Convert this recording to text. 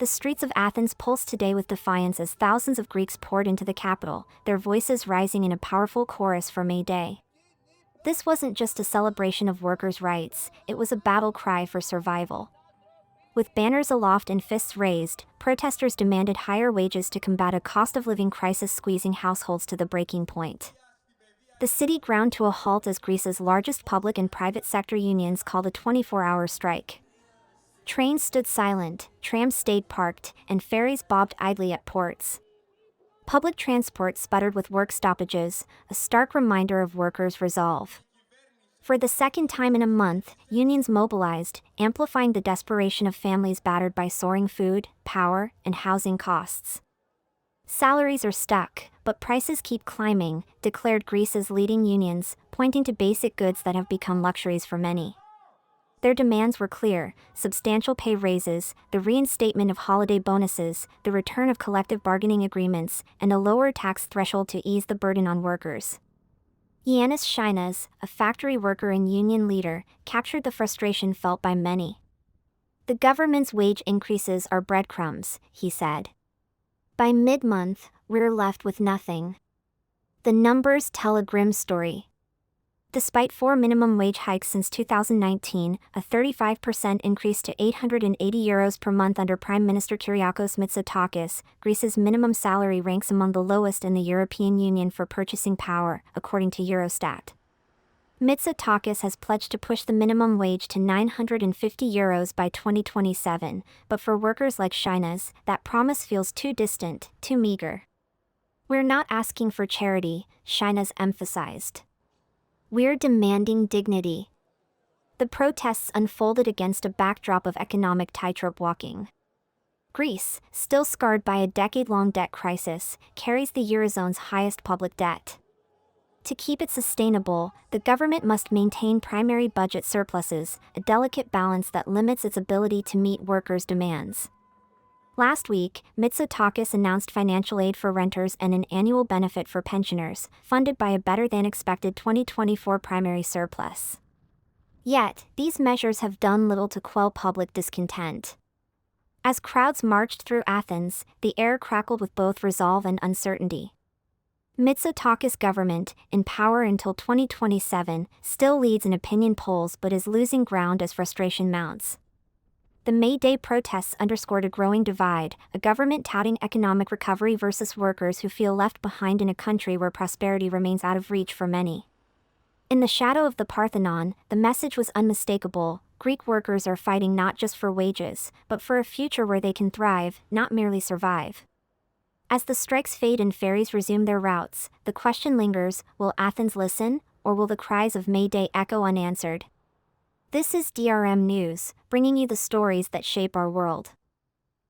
The streets of Athens pulsed today with defiance as thousands of Greeks poured into the capital, their voices rising in a powerful chorus for May Day. This wasn't just a celebration of workers' rights, it was a battle cry for survival. With banners aloft and fists raised, protesters demanded higher wages to combat a cost-of-living crisis squeezing households to the breaking point. The city ground to a halt as Greece's largest public and private sector unions called a 24-hour strike. Trains stood silent, trams stayed parked, and ferries bobbed idly at ports. Public transport sputtered with work stoppages, a stark reminder of workers' resolve. For the second time in a month, unions mobilized, amplifying the desperation of families battered by soaring food, power, and housing costs. Salaries are stuck, but prices keep climbing, declared Greece's leading unions, pointing to basic goods that have become luxuries for many. Their demands were clear: substantial pay raises, the reinstatement of holiday bonuses, the return of collective bargaining agreements, and a lower tax threshold to ease the burden on workers. Yannis Shinas, a factory worker and union leader, captured the frustration felt by many. "The government's wage increases are breadcrumbs," he said. "By mid-month, we're left with nothing." The numbers tell a grim story. Despite 4 minimum wage hikes since 2019, a 35% increase to €880 per month under Prime Minister Kyriakos Mitsotakis, Greece's minimum salary ranks among the lowest in the European Union for purchasing power, according to Eurostat. Mitsotakis has pledged to push the minimum wage to €950 by 2027, but for workers like Shinas, that promise feels too distant, too meager. "We're not asking for charity," Shinas emphasized. "We're demanding dignity." The protests unfolded against a backdrop of economic tightrope walking. Greece, still scarred by a decade-long debt crisis, carries the Eurozone's highest public debt. To keep it sustainable, the government must maintain primary budget surpluses, a delicate balance that limits its ability to meet workers' demands. Last week, Mitsotakis announced financial aid for renters and an annual benefit for pensioners, funded by a better-than-expected 2024 primary surplus. Yet, these measures have done little to quell public discontent. As crowds marched through Athens, the air crackled with both resolve and uncertainty. Mitsotakis' government, in power until 2027, still leads in opinion polls but is losing ground as frustration mounts. The May Day protests underscored a growing divide, a government touting economic recovery versus workers who feel left behind in a country where prosperity remains out of reach for many. In the shadow of the Parthenon, the message was unmistakable: Greek workers are fighting not just for wages, but for a future where they can thrive, not merely survive. As the strikes fade and ferries resume their routes, the question lingers: will Athens listen, or will the cries of May Day echo unanswered? This is DRM News, bringing you the stories that shape our world.